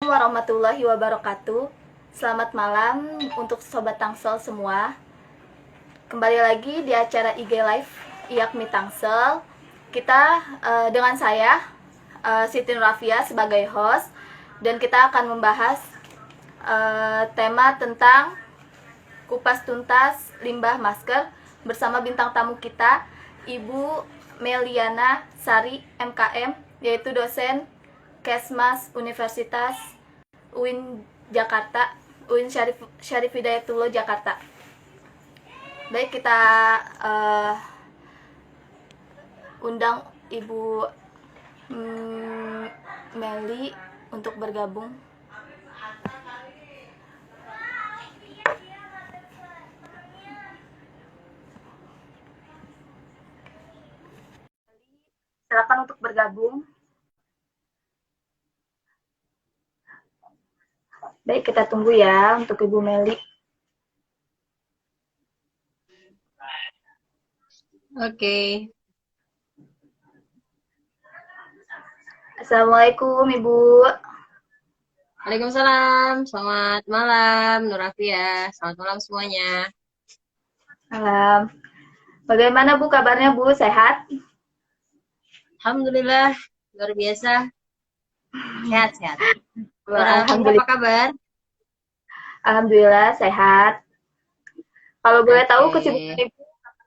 warahmatullahi wabarakatuh. Selamat malam untuk Sobat Tangsel semua. Kembali lagi di acara IG Live Iakmi Tangsel. Kita dengan saya Siti Nurafia sebagai host, dan kita akan membahas tema tentang kupas tuntas limbah masker bersama bintang tamu kita, Ibu Meliana Sari MKM, yaitu dosen Kesmas Universitas UIN Jakarta, UIN Syarif Hidayatullah Jakarta. Baik, kita undang Ibu Meli untuk bergabung. Silakan untuk bergabung. Baik, kita tunggu ya untuk Ibu Meli. Oke. Assalamualaikum Ibu. Waalaikumsalam. Selamat malam Nurafia. Selamat malam semuanya. Malam. Bagaimana Bu kabarnya Bu? Sehat? Alhamdulillah, luar biasa. Sehat-sehat. Alhamdulillah. Apa kabar? Alhamdulillah sehat. Kalau boleh tahu kesibukan Ibu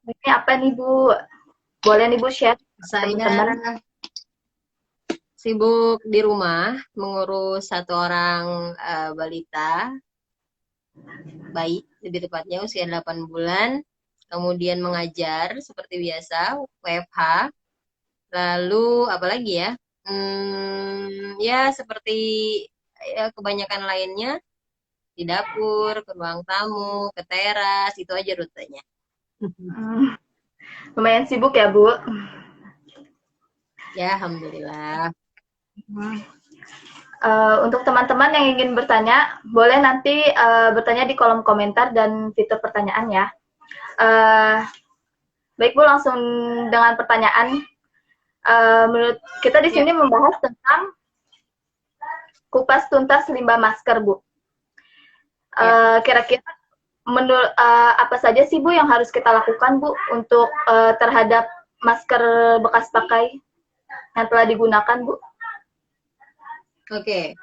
ini apa nih Bu? Boleh nih Bu share teman-teman? Sibuk di rumah mengurus satu orang balita, bayi lebih tepatnya usia 8 bulan. Kemudian mengajar seperti biasa, WFH. Lalu apalagi ya? Ya seperti ya, kebanyakan lainnya, di dapur, ke ruang tamu, ke teras, itu aja rutenya. Lumayan sibuk ya Bu? Ya, alhamdulillah. Untuk teman-teman yang ingin bertanya, boleh nanti bertanya di kolom komentar dan fitur pertanyaan ya. Baik Bu, langsung dengan pertanyaan. Menurut kita di sini membahas tentang kupas tuntas limbah masker Bu. Kira-kira menurut apa saja sih Bu yang harus kita lakukan Bu untuk terhadap masker bekas pakai yang telah digunakan Bu? Oke.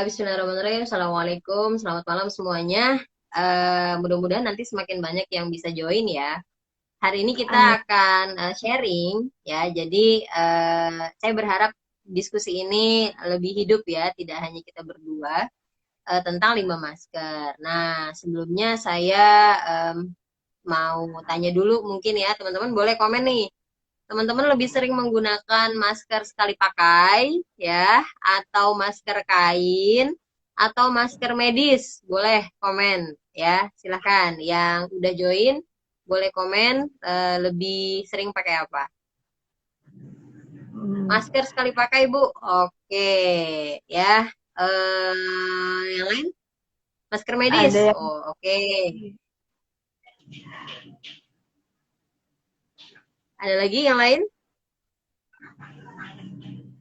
Bismillahirrahmanirrahim. Assalamualaikum. Selamat malam semuanya. Mudah-mudahan nanti semakin banyak yang bisa join ya. Hari ini kita akan sharing ya. Jadi saya berharap diskusi ini lebih hidup ya, tidak hanya kita berdua tentang limbah masker. Nah, sebelumnya saya mau tanya dulu mungkin ya, teman-teman boleh komen nih. Teman-teman lebih sering menggunakan masker sekali pakai ya, atau masker kain, atau masker medis? Boleh komen ya, silahkan. Yang udah join boleh komen lebih sering pakai apa? Masker sekali pakai Bu. Oke ya. Yang lain? Masker medis. Oh, oke. Ada lagi yang lain?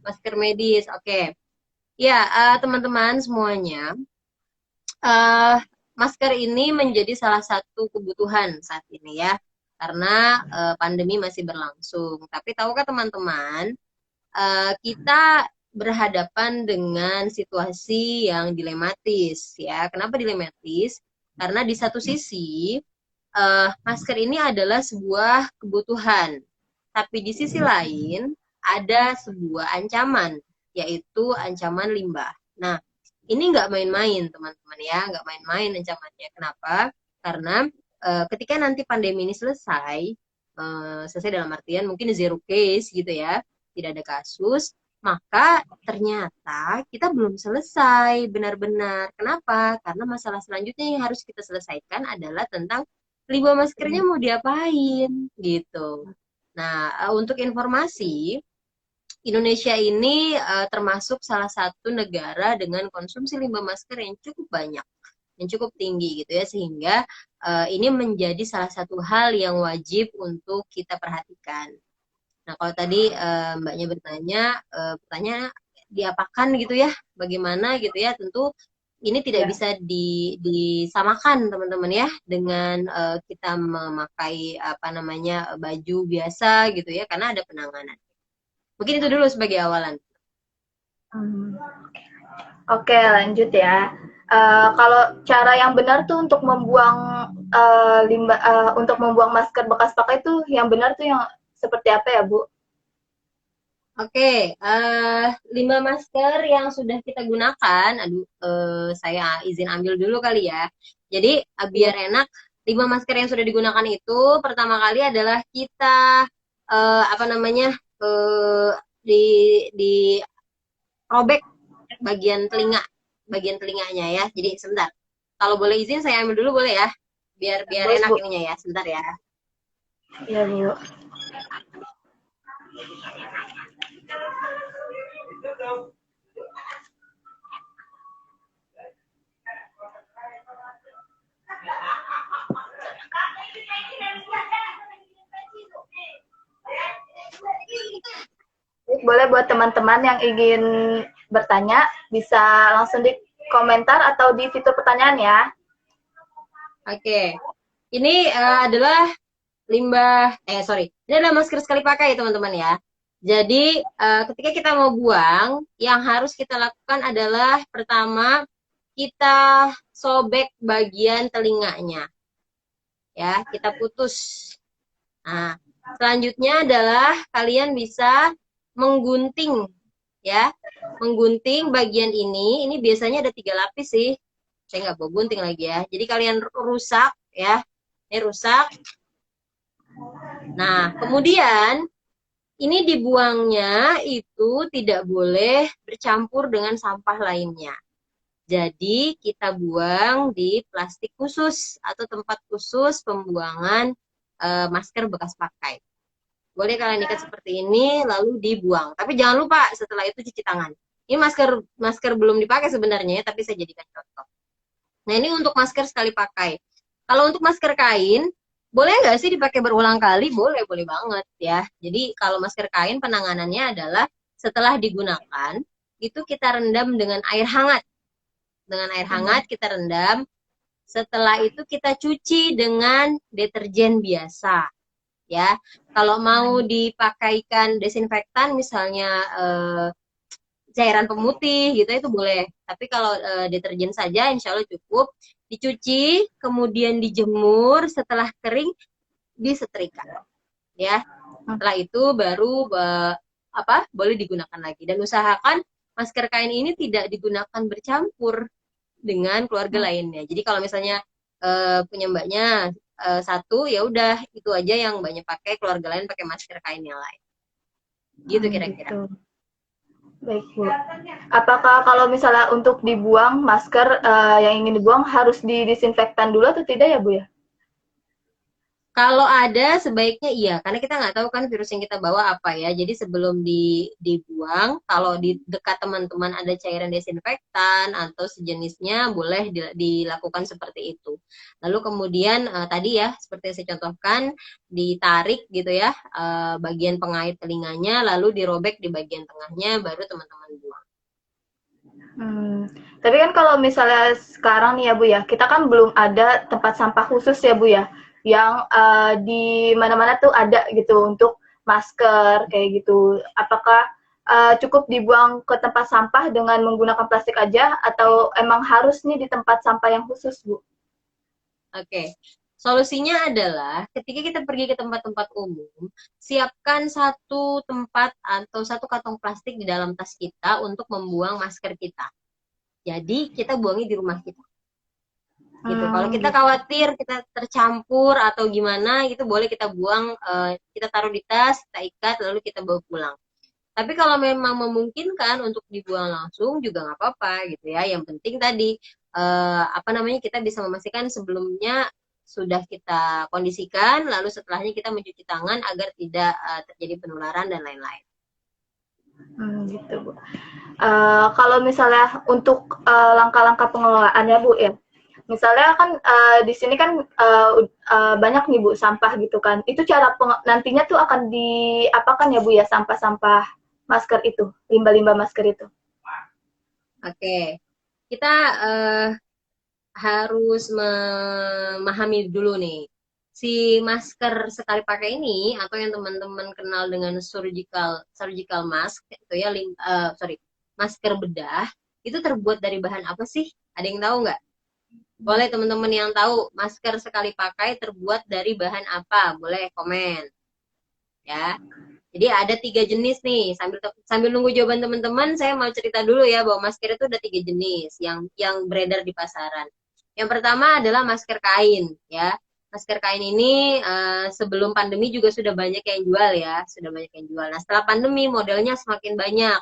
Masker medis. Oke. Ya, teman-teman semuanya. Masker ini menjadi salah satu kebutuhan saat ini ya, karena pandemi masih berlangsung. Tapi tahukah teman-teman, kita berhadapan dengan situasi yang dilematis ya. Kenapa dilematis? Karena di satu sisi masker ini adalah sebuah kebutuhan, tapi di sisi lain ada sebuah ancaman, yaitu ancaman limbah. Nah, ini nggak main-main teman-teman ya, nggak main-main ancamannya. Kenapa? Karena ketika nanti pandemi ini selesai, selesai dalam artian mungkin zero case gitu ya, tidak ada kasus, maka ternyata kita belum selesai benar-benar. Kenapa? Karena masalah selanjutnya yang harus kita selesaikan adalah tentang limbah maskernya mau diapain gitu. Nah, untuk informasi, Indonesia ini termasuk salah satu negara dengan konsumsi limbah masker yang cukup banyak, yang cukup tinggi gitu ya, sehingga ini menjadi salah satu hal yang wajib untuk kita perhatikan. Nah, kalau tadi Mbaknya bertanya, diapakan gitu ya, bagaimana gitu ya, tentu ini tidak Ya. bisa disamakan teman-teman ya dengan kita memakai apa namanya baju biasa gitu ya, karena ada penanganan. Mungkin itu dulu sebagai awalan. Hmm. Oke, lanjut ya. Kalau cara yang benar tuh untuk membuang limbah, untuk membuang masker bekas pakai tuh yang benar tuh yang seperti apa ya, Bu? Oke, limbah masker yang sudah kita gunakan, aduh, saya izin ambil dulu kali ya. Jadi Iya. biar enak, limbah masker yang sudah digunakan itu pertama kali adalah kita apa namanya di di robek bagian telinganya ya. Jadi sebentar, kalau boleh izin saya ambil dulu boleh ya, biar biar Boleh, enak Bu. ininya ya. Sebentar ya. Iya, Bu. Boleh buat teman-teman yang ingin bertanya, bisa langsung di komentar atau di fitur pertanyaan ya. Oke, ini adalah ini adalah masker sekali pakai teman-teman ya. Jadi ketika kita mau buang, yang harus kita lakukan adalah pertama kita sobek bagian telinganya, ya kita putus. Nah, selanjutnya adalah kalian bisa menggunting, ya, menggunting bagian ini biasanya ada 3 lapis sih. Saya nggak bawa gunting lagi ya. Jadi kalian rusak, ya, ini rusak. Nah, kemudian ini dibuangnya itu tidak boleh bercampur dengan sampah lainnya. Jadi kita buang di plastik khusus atau tempat khusus pembuangan masker bekas pakai. Boleh kalian ikat seperti ini lalu dibuang. Tapi jangan lupa setelah itu cuci tangan. Ini masker masker belum dipakai sebenarnya, tapi saya jadikan contoh. Nah, ini untuk masker sekali pakai. Kalau untuk masker kain, boleh nggak sih dipakai berulang kali? Boleh, boleh banget ya. Jadi kalau masker kain penanganannya adalah setelah digunakan, itu kita rendam dengan air hangat. Dengan air hangat kita rendam. Setelah itu kita cuci dengan deterjen biasa. Ya, kalau mau dipakaikan desinfektan misalnya cairan pemutih gitu itu boleh. Tapi kalau deterjen saja insya Allah cukup. Dicuci, kemudian dijemur, setelah kering disetrika. Ya, setelah itu baru boleh digunakan lagi. Dan usahakan masker kain ini tidak digunakan bercampur dengan keluarga lainnya. Jadi kalau misalnya punya mbaknya satu, ya udah itu aja yang mbaknya pakai, keluarga lain pakai masker kain yang lain. Gitu kira-kira. Gitu. Baik, Bu. Apakah kalau misalnya untuk dibuang masker yang ingin dibuang harus didisinfektan dulu atau tidak ya, Bu ya? Kalau ada sebaiknya iya, karena kita nggak tahu kan virus yang kita bawa apa ya. Jadi sebelum dibuang, kalau di dekat teman-teman ada cairan desinfektan atau sejenisnya, boleh dilakukan seperti itu. Lalu kemudian tadi ya, seperti yang saya contohkan, ditarik gitu ya, bagian pengait telinganya, lalu dirobek di bagian tengahnya, baru teman-teman buang. Tapi kan kalau misalnya sekarang nih ya Bu ya, kita kan belum ada tempat sampah khusus ya Bu ya, yang di mana-mana tuh ada gitu untuk masker kayak gitu. Apakah cukup dibuang ke tempat sampah dengan menggunakan plastik aja atau emang harus nih di tempat sampah yang khusus Bu? Oke, solusinya adalah ketika kita pergi ke tempat-tempat umum, siapkan satu tempat atau satu kantong plastik di dalam tas kita untuk membuang masker kita. Jadi kita buangnya di rumah kita. Gitu. Kalau kita Gitu. khawatir kita tercampur atau gimana, itu boleh kita buang, kita taruh di tas, kita ikat, lalu kita bawa pulang. Tapi kalau memang memungkinkan untuk dibuang langsung juga nggak apa-apa gitu ya. Yang penting tadi kita bisa memastikan sebelumnya sudah kita kondisikan, lalu setelahnya kita mencuci tangan agar tidak terjadi penularan dan lain-lain. Gitu Bu. Kalau misalnya untuk langkah-langkah pengelolaan ya Bu ya, misalnya kan di sini kan banyak nih Bu sampah gitu kan. Itu cara nantinya tuh akan diapakan ya Bu ya sampah-sampah masker itu, limbah-limbah masker itu? Oke, kita eh, harus memahami dulu nih, si masker sekali pakai ini atau yang teman-teman kenal dengan surgical surgical mask itu ya, sorry, masker bedah itu terbuat dari bahan apa sih? Ada yang tahu nggak? Boleh teman-teman yang tahu masker sekali pakai terbuat dari bahan apa? Boleh komen ya. Jadi ada 3 jenis nih. Sambil sambil nunggu jawaban teman-teman, saya mau cerita dulu ya bahwa masker itu ada 3 jenis yang beredar di pasaran. Yang pertama adalah masker kain ya. Masker kain ini sebelum pandemi juga sudah banyak yang jual ya, sudah banyak yang jual. Nah setelah pandemi modelnya semakin banyak.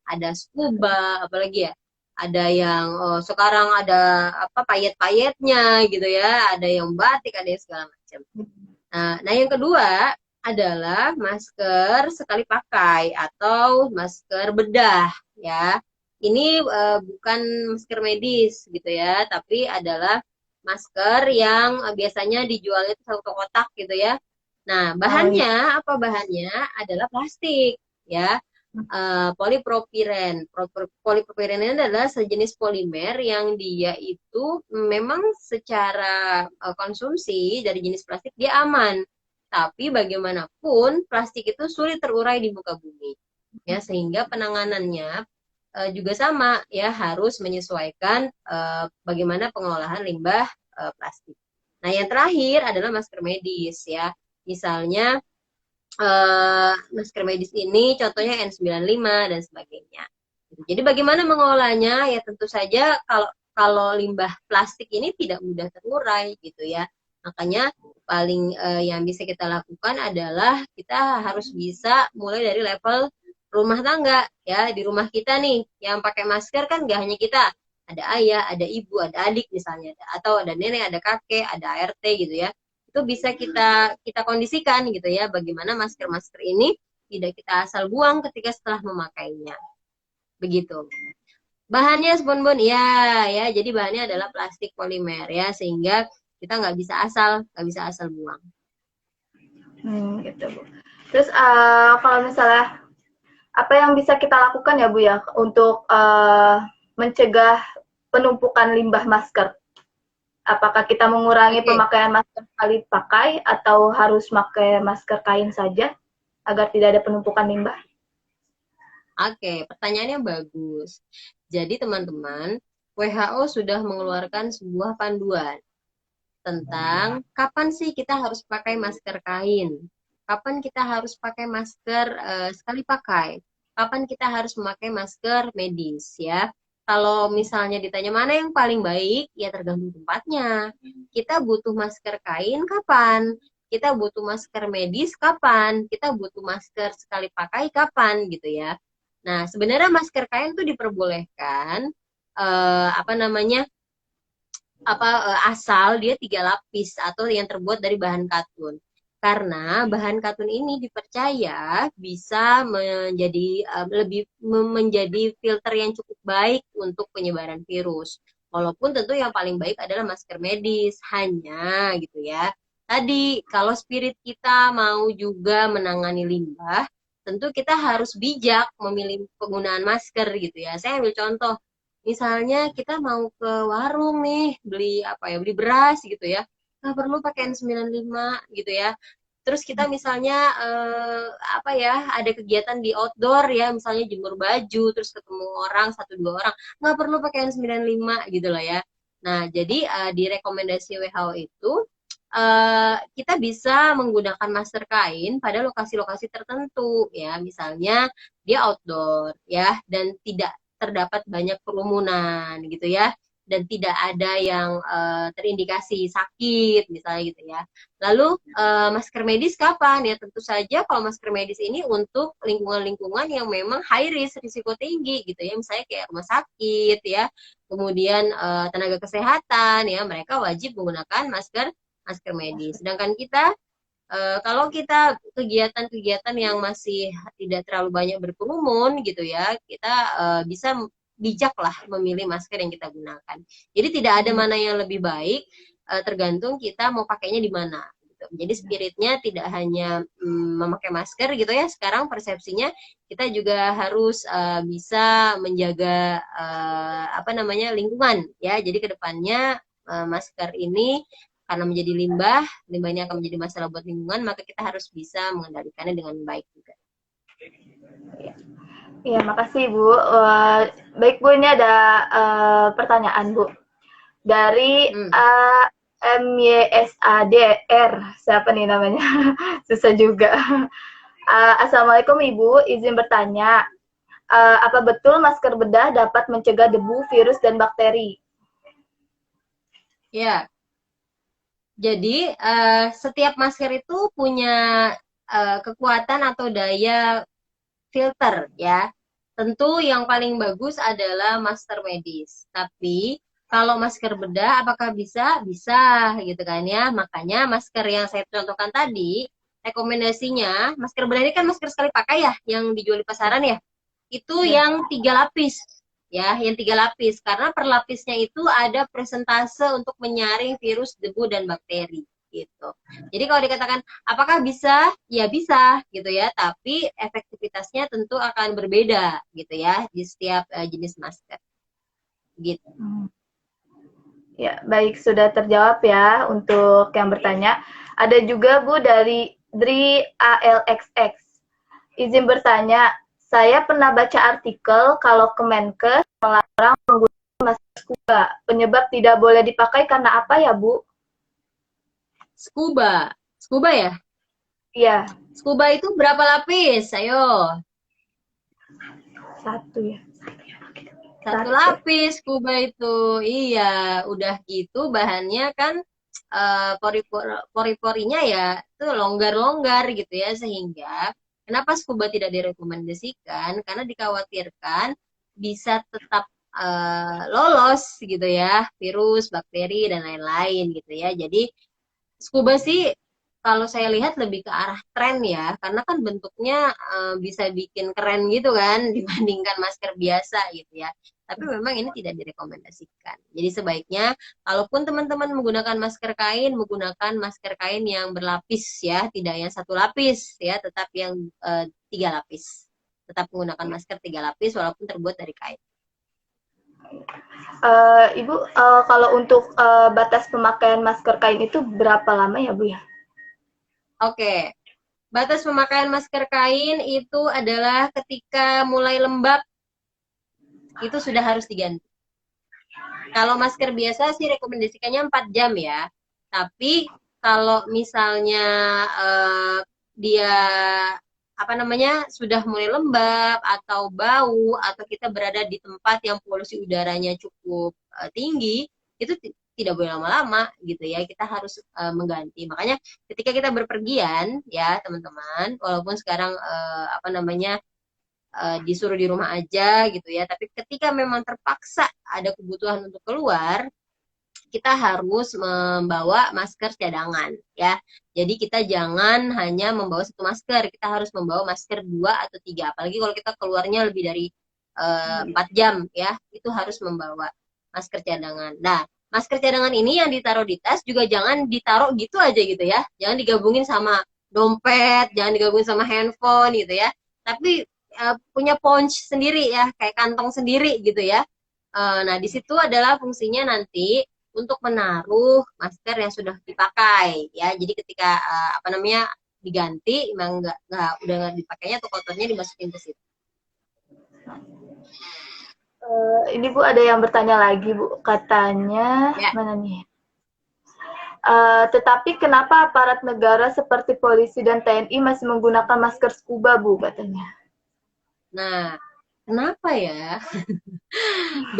Ada scuba, apalagi ya. Ada yang sekarang ada apa payet-payetnya gitu ya, ada yang batik, ada yang segala macam. Nah, yang kedua adalah masker sekali pakai atau masker bedah ya. Ini bukan masker medis gitu ya, tapi adalah masker yang biasanya dijual itu satu kotak gitu ya. Nah, Oh iya. bahannya apa bahannya? Adalah plastik ya. Polipropiren. Polipropiren ini adalah sejenis polimer yang dia itu memang secara konsumsi dari jenis plastik dia aman. Tapi bagaimanapun plastik itu sulit terurai di muka bumi. Ya, sehingga penanganannya juga sama ya harus menyesuaikan bagaimana pengolahan limbah plastik. Nah, yang terakhir adalah masker medis ya. Misalnya masker medis ini contohnya N95 dan sebagainya. Jadi bagaimana mengolahnya? Ya tentu saja kalau limbah plastik ini tidak mudah terurai gitu ya. Makanya paling yang bisa kita lakukan adalah kita harus bisa mulai dari level rumah tangga ya. Di rumah kita nih yang pakai masker kan gak hanya kita, ada ayah, ada ibu, ada adik misalnya, atau ada nenek, ada kakek, ada ART gitu ya. Itu bisa kita kondisikan gitu ya, bagaimana masker-masker ini tidak kita asal buang ketika setelah memakainya. Begitu. Bahannya spon-bon ya, ya. Jadi bahannya adalah plastik polimer ya, sehingga kita nggak bisa asal buang. Gitu Bu. Terus kalau misalnya apa yang bisa kita lakukan ya Bu ya untuk mencegah penumpukan limbah masker? Apakah kita mengurangi Oke, pemakaian masker sekali pakai atau harus pakai masker kain saja agar tidak ada penumpukan limbah? oke, pertanyaannya bagus. Jadi teman-teman, WHO sudah mengeluarkan sebuah panduan tentang kapan sih kita harus pakai masker kain, kapan kita harus pakai masker sekali pakai, kapan kita harus memakai masker medis ya. Kalau misalnya ditanya mana yang paling baik, ya tergantung tempatnya. Kita butuh masker kain kapan? Kita butuh masker medis kapan? Kita butuh masker sekali pakai kapan gitu ya. Nah, sebenarnya masker kain tuh diperbolehkan apa namanya? Asal dia 3 lapis atau yang terbuat dari bahan katun. Karena bahan katun ini dipercaya bisa menjadi filter yang cukup baik untuk penyebaran virus. Walaupun tentu yang paling baik adalah masker medis, hanya gitu ya. Tadi kalau spirit kita mau juga menangani limbah, tentu kita harus bijak memilih penggunaan masker gitu ya. Saya ambil contoh, misalnya kita mau ke warung nih beli apa ya, beli beras gitu ya, nggak perlu pakai N95 gitu ya. Terus kita misalnya apa ya, ada kegiatan di outdoor ya, misalnya jemur baju terus ketemu orang 1 2 orang, nggak perlu pakai N95 gitu lah ya. Nah jadi di rekomendasi WHO itu kita bisa menggunakan masker kain pada lokasi-lokasi tertentu ya, misalnya dia outdoor ya dan tidak terdapat banyak kerumunan gitu ya, dan tidak ada yang terindikasi sakit misalnya gitu ya. Lalu masker medis kapan? Ya tentu saja kalau masker medis ini untuk lingkungan-lingkungan yang memang high risk, risiko tinggi gitu ya, misalnya kayak rumah sakit ya, kemudian tenaga kesehatan ya, mereka wajib menggunakan masker masker medis. Sedangkan kita kalau kita kegiatan-kegiatan yang masih tidak terlalu banyak berkerumun gitu ya, kita bisa bijak lah memilih masker yang kita gunakan. Jadi tidak ada mana yang lebih baik, tergantung kita mau pakainya di mana. gitu. Jadi spiritnya tidak hanya memakai masker gitu ya. Sekarang persepsinya kita juga harus bisa menjaga apa namanya lingkungan ya. Jadi kedepannya masker ini karena menjadi limbah, limbahnya akan menjadi masalah buat lingkungan, maka kita harus bisa mengendalikannya dengan baik juga. Iya, makasih Bu. Baik Bu, ini ada pertanyaan Bu. Dari MYSADR, siapa nih namanya? Susah juga. Assalamualaikum Ibu, izin bertanya, apa betul masker bedah dapat mencegah debu, virus, dan bakteri? Ya, jadi setiap masker itu punya kekuatan atau daya filter ya. Tentu yang paling bagus adalah masker medis. Tapi kalau masker bedah apakah bisa? Bisa gitu kan ya. Makanya masker yang saya contohkan tadi, rekomendasinya masker bedah ini kan masker sekali pakai ya, yang dijual di pasaran ya. Itu yang 3 lapis ya, yang 3 lapis karena per lapisnya itu ada persentase untuk menyaring virus, debu dan bakteri gitu. Jadi kalau dikatakan apakah bisa? Ya bisa gitu ya, tapi efektivitasnya tentu akan berbeda gitu ya di setiap jenis masker. Gitu. Ya, baik, sudah terjawab ya untuk yang bertanya. Ada juga Bu dari Dri ALXX. Izin bertanya, saya pernah baca artikel kalau Kemenkes melarang menggunakan masker scuba. Penyebab tidak boleh dipakai karena apa ya, Bu? Scuba. Scuba ya? Iya. Scuba itu berapa lapis? Ayo. Satu ya. Satu lapis scuba itu. Iya, udah gitu bahannya kan pori-porinya ya itu longgar-longgar gitu ya, sehingga kenapa scuba tidak direkomendasikan, karena dikhawatirkan bisa tetap lolos gitu ya virus, bakteri dan lain-lain gitu ya. Jadi scuba sih kalau saya lihat lebih ke arah tren ya, karena kan bentuknya bisa bikin keren gitu kan dibandingkan masker biasa gitu ya. Tapi memang ini tidak direkomendasikan. Jadi sebaiknya kalaupun teman-teman menggunakan masker kain, menggunakan masker kain yang berlapis ya, tidak yang satu lapis ya, tetap yang 3 lapis. Tetap menggunakan masker 3 lapis walaupun terbuat dari kain. Ibu, kalau untuk batas pemakaian masker kain itu berapa lama ya Bu ya? Oke, batas pemakaian masker kain itu adalah ketika mulai lembab, itu sudah harus diganti. Kalau masker biasa sih rekomendasikannya 4 jam ya. Tapi kalau misalnya dia apa namanya sudah mulai lembab atau bau atau kita berada di tempat yang polusi udaranya cukup tinggi, itu tidak boleh lama-lama gitu ya, kita harus mengganti. Makanya ketika kita berpergian ya teman-teman, walaupun sekarang apa namanya disuruh di rumah aja gitu ya, tapi ketika memang terpaksa ada kebutuhan untuk keluar, kita harus membawa masker cadangan ya. Jadi kita jangan hanya membawa satu masker, kita harus membawa masker 2 atau 3. Apalagi kalau kita keluarnya lebih dari 4 jam ya, itu harus membawa masker cadangan. Nah, masker cadangan ini yang ditaruh di tas juga jangan ditaruh gitu aja gitu ya. Jangan digabungin sama dompet, jangan digabungin sama handphone gitu ya. Tapi punya pouch sendiri ya, kayak kantong sendiri gitu ya. Nah, di situ adalah fungsinya nanti untuk menaruh masker yang sudah dipakai ya. Jadi ketika apa namanya diganti, emang udah nggak dipakainya atau kotornya dimasukin ke situ. Ini Bu ada yang bertanya lagi Bu, katanya Ya. mana nih? Tetapi kenapa aparat negara seperti polisi dan TNI masih menggunakan masker scuba Bu katanya? Nah, kenapa ya?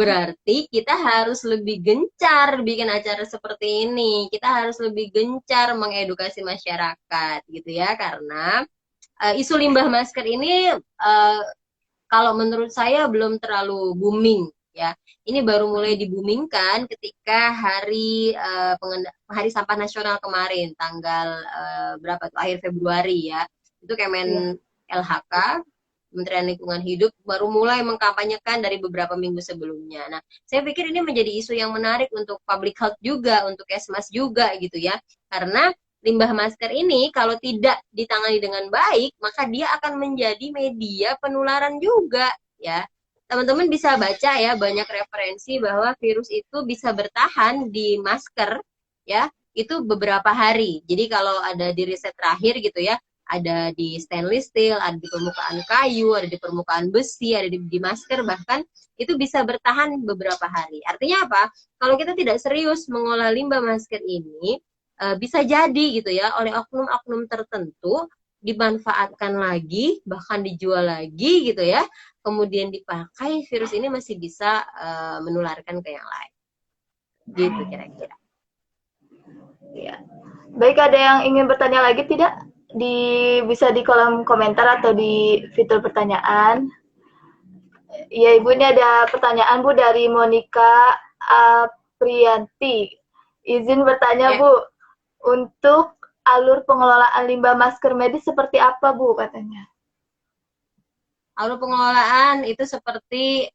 Berarti kita harus lebih gencar bikin acara seperti ini. Kita harus lebih gencar mengedukasi masyarakat gitu ya, karena isu limbah masker ini kalau menurut saya belum terlalu booming ya. Ini baru mulai dibumingkan ketika hari Sampah Nasional kemarin, tanggal berapa tuh, akhir Februari ya. Itu Kemen LHK, Kementerian Lingkungan Hidup baru mulai mengkampanyekan dari beberapa minggu sebelumnya. Nah, saya pikir ini menjadi isu yang menarik untuk public health juga, untuk Kesmas juga gitu ya. Karena limbah masker ini kalau tidak ditangani dengan baik, maka dia akan menjadi media penularan juga, ya. Teman-teman bisa baca ya, banyak referensi bahwa virus itu bisa bertahan di masker, ya, itu beberapa hari. Jadi kalau ada di riset terakhir gitu ya, ada di stainless steel, ada di permukaan kayu, ada di permukaan besi, ada di masker, bahkan itu bisa bertahan beberapa hari. Artinya apa? Kalau kita tidak serius mengolah limbah masker ini, bisa jadi gitu ya oleh oknum-oknum tertentu dimanfaatkan lagi, bahkan dijual lagi gitu ya, kemudian dipakai, virus ini masih bisa menularkan ke yang lain. Gitu kira-kira. Ya. Baik, ada yang ingin bertanya lagi tidak? Bisa di kolom komentar atau di fitur pertanyaan. Ya, Ibu, ini ada pertanyaan, Bu, dari Monica Aprianti. Izin bertanya, Bu, untuk alur pengelolaan limbah masker medis seperti apa, Bu, katanya? Alur pengelolaan itu seperti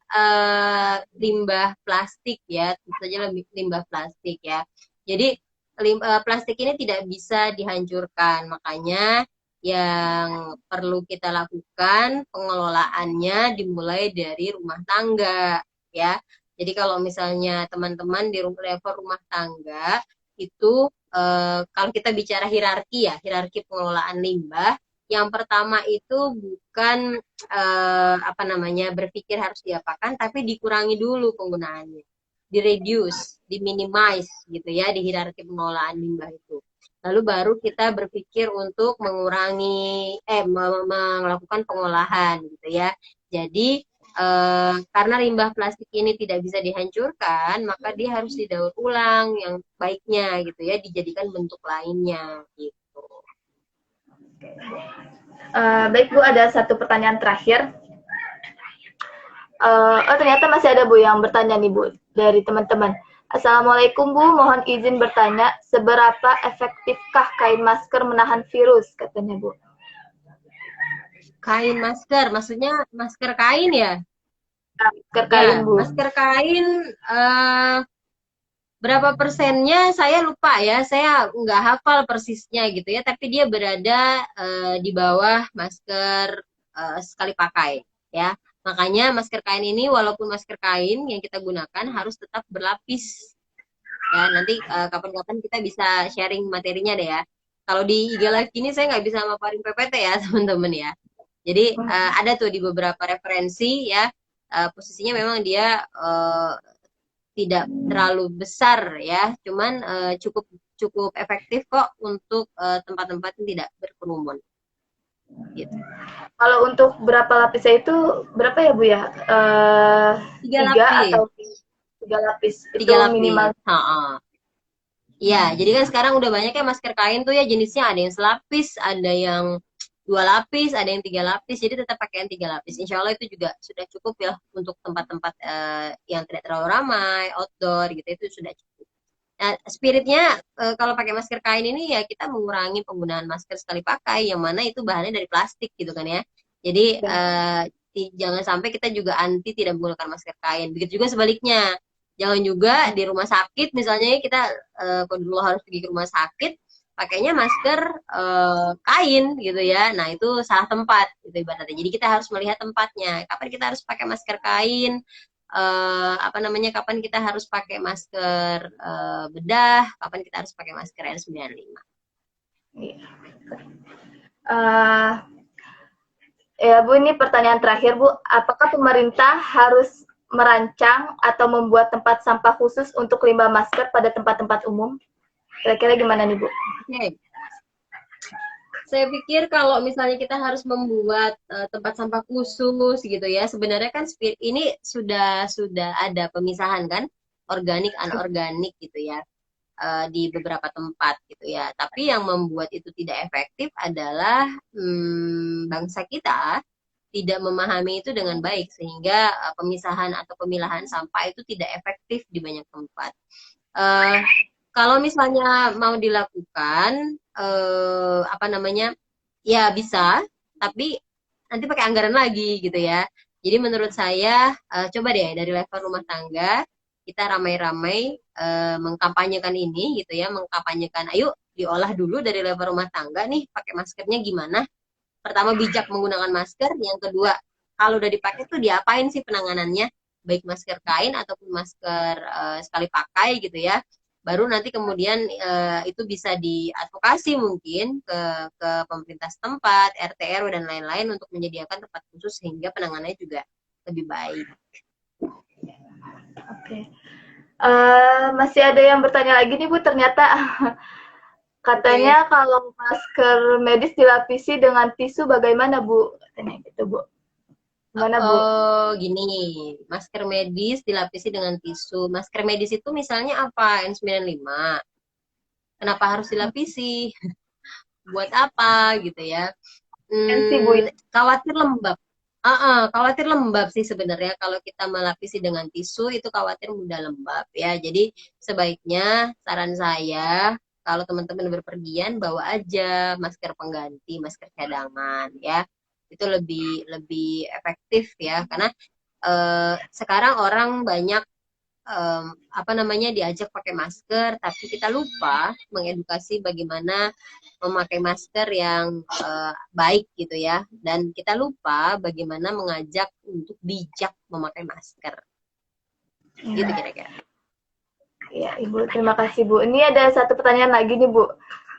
limbah plastik ya, tentu saja limbah plastik ya. Jadi plastik ini tidak bisa dihancurkan, makanya yang perlu kita lakukan pengelolaannya dimulai dari rumah tangga ya. Jadi kalau misalnya teman-teman di level rumah tangga itu kalau kita bicara hierarki ya, hierarki pengelolaan limbah, yang pertama itu bukan berpikir harus diapakan, tapi dikurangi dulu penggunaannya, direduce, diminimize gitu ya di hierarki pengelolaan limbah itu. Lalu baru kita berpikir untuk mengurangi melakukan pengolahan gitu ya. Jadi karena limbah plastik ini tidak bisa dihancurkan, maka dia harus didaur ulang yang baiknya gitu ya, dijadikan bentuk lainnya gitu. Baik, Bu, ada satu pertanyaan terakhir. Ternyata masih ada, Bu, yang bertanya nih, Bu, dari teman-teman. Assalamualaikum, Bu, mohon izin bertanya, seberapa efektifkah kain masker menahan virus, katanya, Bu? Kain masker, maksudnya masker kain ya? Masker kain, Bu. Masker kain, berapa persennya saya lupa ya, saya nggak hafal persisnya gitu ya, tapi dia berada di bawah masker sekali pakai ya. Makanya masker kain ini, walaupun masker kain yang kita gunakan harus tetap berlapis ya. Nanti kapan-kapan kita bisa sharing materinya deh ya. Kalau di IG Live ini saya nggak bisa maparin PPT ya teman-teman ya. Jadi ada tuh di beberapa referensi ya, posisinya memang dia tidak terlalu besar ya, cuman cukup efektif kok untuk tempat-tempat yang tidak berkerumun. Gitu. Kalau untuk berapa lapisnya itu berapa ya, Bu ya? 3 lapis. Atau 3 lapis? 3 lapis. Minimal. Ya, jadi kan sekarang udah banyak ya masker kain tuh ya jenisnya, ada yang selapis, ada yang 2 lapis, ada yang 3 lapis, jadi tetap pakai yang 3 lapis. Insya Allah itu juga sudah cukup ya untuk tempat-tempat yang tidak terlalu ramai, outdoor gitu, itu sudah cukup. Nah, spiritnya kalau pakai masker kain ini ya kita mengurangi penggunaan masker sekali pakai, yang mana itu bahannya dari plastik gitu kan ya. Jadi jangan sampai kita juga anti tidak menggunakan masker kain. Begitu juga sebaliknya. Jangan juga di rumah sakit misalnya kita kalau dulu harus pergi ke rumah sakit, pakainya masker kain gitu ya. Nah, itu salah tempat gitu ibaratnya. Jadi kita harus melihat tempatnya. Kapan kita harus pakai masker kain? Kapan kita harus pakai masker bedah, kapan kita harus pakai masker N95. Ya, Bu, ini pertanyaan terakhir, Bu. Apakah pemerintah harus merancang atau membuat tempat sampah khusus untuk limbah masker pada tempat-tempat umum? Kira-kira gimana nih, Bu? Oke. Saya pikir kalau misalnya kita harus membuat tempat sampah khusus gitu ya, sebenarnya kan ini sudah ada pemisahan kan, organik anorganik gitu ya, di beberapa tempat gitu ya. Tapi yang membuat itu tidak efektif adalah bangsa kita tidak memahami itu dengan baik, sehingga pemisahan atau pemilahan sampah itu tidak efektif di banyak tempat. Kalau misalnya mau dilakukan ya bisa, tapi nanti pakai anggaran lagi gitu ya. Jadi menurut saya coba deh dari level rumah tangga kita ramai-ramai mengkampanyekan ini gitu ya, mengkampanyekan ayo diolah dulu dari level rumah tangga nih, pakai maskernya gimana. Pertama, bijak menggunakan masker. Yang kedua, kalau udah dipakai tuh diapain sih penanganannya, baik masker kain ataupun masker sekali pakai gitu ya. Baru nanti kemudian itu bisa diadvokasi mungkin ke pemerintah setempat, RT RW dan lain-lain untuk menyediakan tempat khusus sehingga penanganannya juga lebih baik. Oke. Masih ada yang bertanya lagi nih Bu, ternyata katanya kalau masker medis dilapisi dengan tisu bagaimana Bu? Katanya gitu Bu. Gimana Bu? Oh, gini, masker medis dilapisi dengan tisu. Masker medis itu misalnya apa? N95. Kenapa harus dilapisi? Buat apa gitu ya? Tensi Bu ya. Khawatir lembab. Khawatir lembab sih sebenarnya kalau kita melapisi dengan tisu itu khawatir mudah lembab ya. Jadi sebaiknya saran saya kalau teman-teman berpergian bawa aja masker pengganti, masker cadangan ya. Itu lebih lebih efektif ya karena sekarang orang banyak apa namanya diajak pakai masker tapi kita lupa mengedukasi bagaimana memakai masker yang baik gitu ya dan kita lupa bagaimana mengajak untuk bijak memakai masker gitu kira-kira. Ya, Ibu, terima kasih Bu. Ini ada satu pertanyaan lagi nih Bu.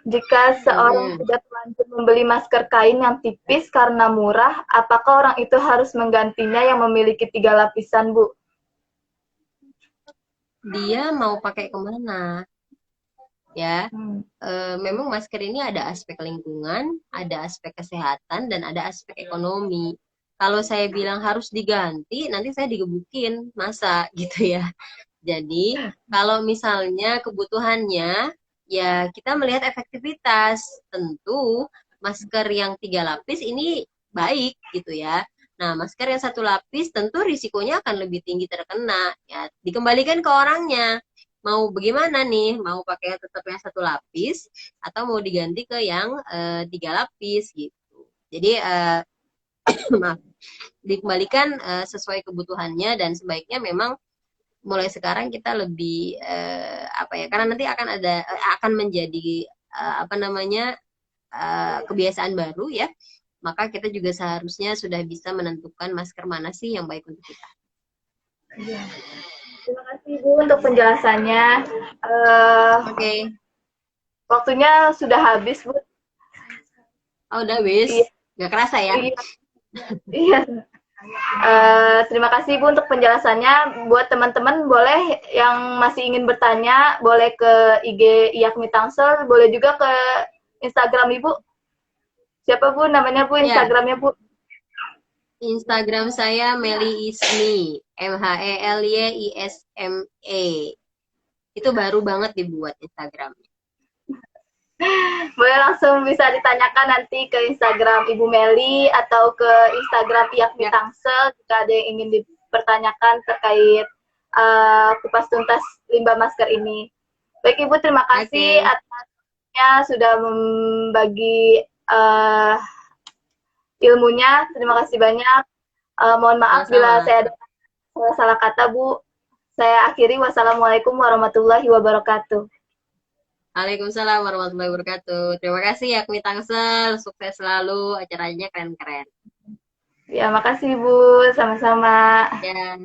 Jika seorang sudah terlanjur membeli masker kain yang tipis karena murah, apakah orang itu harus menggantinya yang memiliki 3 lapisan Bu? Dia mau pakai kemana ya? Memang masker ini ada aspek lingkungan, ada aspek kesehatan, dan ada aspek ekonomi. Kalau saya bilang harus diganti, nanti saya digebukin, masa gitu ya. Jadi, kalau misalnya kebutuhannya, ya kita melihat efektivitas. Tentu, masker yang 3 lapis ini baik gitu ya. Nah, masker yang 1 lapis tentu risikonya akan lebih tinggi terkena. Ya, dikembalikan ke orangnya. Mau bagaimana nih? Mau pakai tetap yang 1 lapis atau mau diganti ke yang 3 lapis gitu. Jadi, maaf, dikembalikan sesuai kebutuhannya dan sebaiknya memang mulai sekarang kita lebih apa ya karena nanti akan menjadi apa namanya kebiasaan baru ya maka kita juga seharusnya sudah bisa menentukan masker mana sih yang baik untuk kita. Ya. Terima kasih Bu untuk penjelasannya. Oke. Waktunya sudah habis Bu. Oh udah habis. Iya. Nggak kerasa ya? Iya. Terima kasih Bu untuk penjelasannya. Buat teman-teman boleh yang masih ingin bertanya, boleh ke IG Iyakmi Tangsel, boleh juga ke Instagram Ibu. Siapa Bu namanya Bu Instagramnya Bu? Instagram saya Meli Ismi, MHELYISME. Itu baru banget dibuat Instagramnya. Boleh langsung bisa ditanyakan nanti ke Instagram Ibu Meli atau ke Instagram Iyakmi Tangsel jika ada yang ingin dipertanyakan terkait kupas tuntas limbah masker ini. Baik Ibu, terima kasih atasnya sudah membagi ilmunya. Terima kasih banyak. Mohon maaf bila saya ada salah kata Bu. Saya akhiri. Wassalamualaikum warahmatullahi wabarakatuh. Waalaikumsalam warahmatullahi wabarakatuh. Terima kasih Yakmi Tangsel, sukses selalu, acaranya keren-keren. Ya, makasih Bu, sama-sama. Ya.